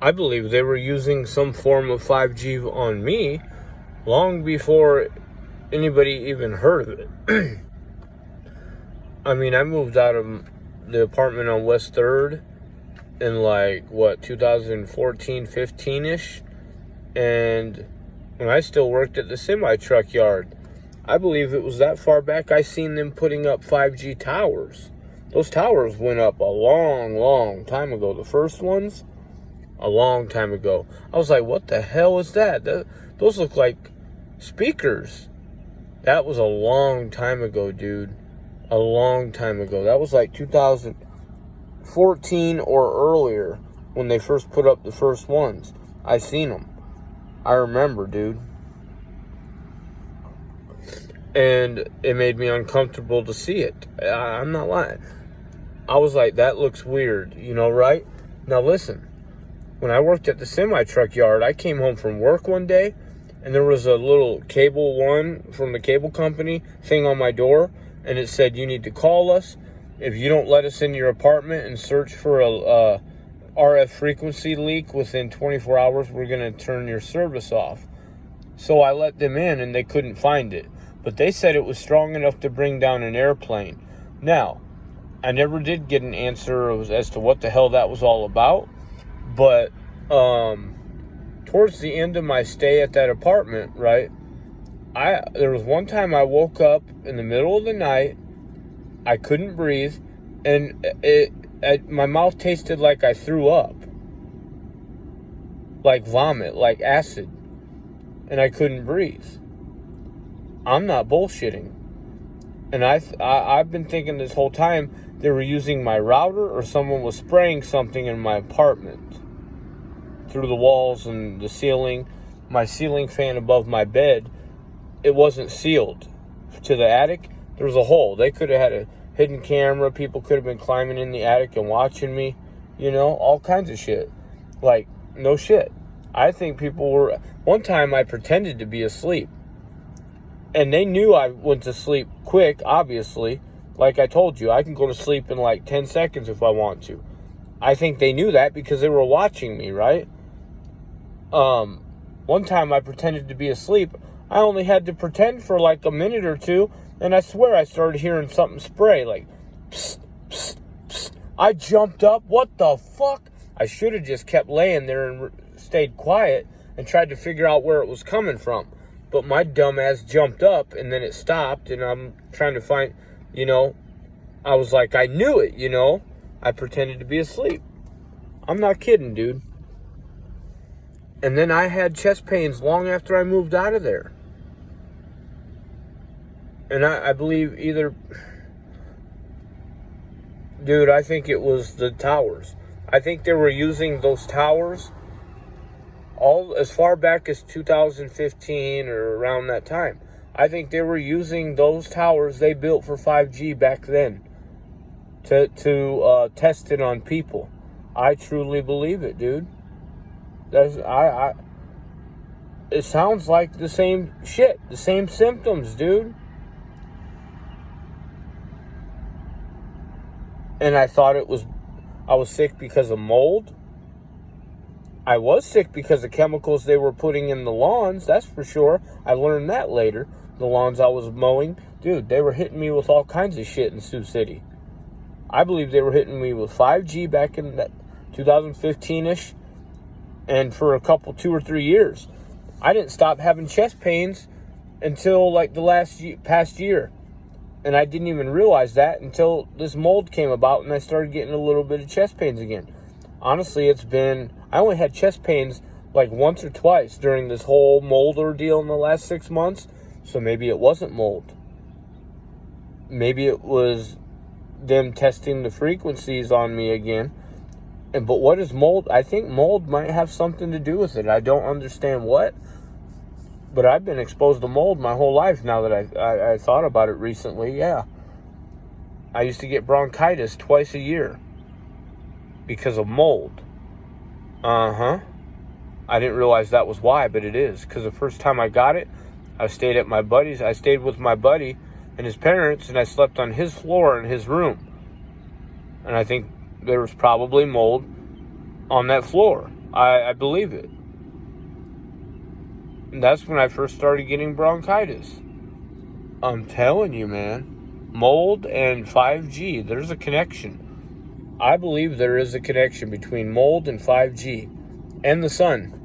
I believe they were using some form of 5G on me long before anybody even heard of it. I mean, I moved out of the apartment on West 3rd in 2014, 15-ish. And when I still worked at the semi-truck yard, I believe it was that far back I seen them putting up 5G towers. Those towers went up a long, long time ago. The first ones, a long time ago. I was like, what the hell is that? Those look like speakers. That was a long time ago, dude. A long time ago. That was like 2014 or earlier when they first put up the first ones. I seen them. I remember, dude. And it made me uncomfortable to see it. I'm not lying. I was like, that looks weird, right? Now listen, when I worked at the semi-truck yard, I came home from work one day, and there was a little Cable One from the cable company thing on my door, and it said, you need to call us. If you don't let us in your apartment and search for a RF frequency leak within 24 hours, we're going to turn your service off. So I let them in, and they couldn't find it. But they said it was strong enough to bring down an airplane. Now, I never did get an answer as to what the hell that was all about. But towards the end of my stay at that apartment, right, there was one time I woke up in the middle of the night. I couldn't breathe, and my mouth tasted like I threw up, like vomit, like acid, and I couldn't breathe. I'm not bullshitting. And I've been thinking this whole time they were using my router, or someone was spraying something in my apartment through the walls and the ceiling. My ceiling fan above my bed, it wasn't sealed to the attic. There was a hole. They could have had a hidden camera. People could have been climbing in the attic and watching me, all kinds of shit. Like, no shit. I think people were... One time I pretended to be asleep, and they knew I went to sleep quick, obviously. Like I told you, I can go to sleep in like 10 seconds if I want to. I think they knew that because they were watching me, right? One time I pretended to be asleep. I only had to pretend for like a minute or two, and I swear I started hearing something spray, like, psst, psst, psst. I jumped up. What the fuck? I should have just kept laying there and stayed quiet and tried to figure out where it was coming from. But my dumb ass jumped up, and then it stopped, and I'm trying to find, I was like, I knew it, I pretended to be asleep. I'm not kidding, dude. And then I had chest pains long after I moved out of there. And I believe dude, I think it was the towers. I think they were using those towers all as far back as 2015 or around that time. I think they were using those towers they built for 5G back then to test it on people. I truly believe it, dude. It sounds like the same shit, the same symptoms, dude. And I thought I was sick because of mold. I was sick because of chemicals they were putting in the lawns, that's for sure. I learned that later. The lawns I was mowing, dude, they were hitting me with all kinds of shit in Sioux City. I believe they were hitting me with 5G back in that 2015-ish, and for 2 or 3 years. I didn't stop having chest pains until like the past year. And I didn't even realize that until this mold came about and I started getting a little bit of chest pains again. Honestly, I only had chest pains like once or twice during this whole mold ordeal in the last 6 months. So maybe it wasn't mold. Maybe it was them testing the frequencies on me again. But what is mold? I think mold might have something to do with it. I don't understand what. But I've been exposed to mold my whole life now that I thought about it recently. Yeah. I used to get bronchitis twice a year because of mold. I didn't realize that was why, but it is. Because the first time I got it, I stayed with my buddy and his parents, and I slept on his floor in his room. And I think there was probably mold on that floor. I believe it. And that's when I first started getting bronchitis. I'm telling you, man. Mold and 5G, there's a connection. I believe there is a connection between mold and 5G and the sun.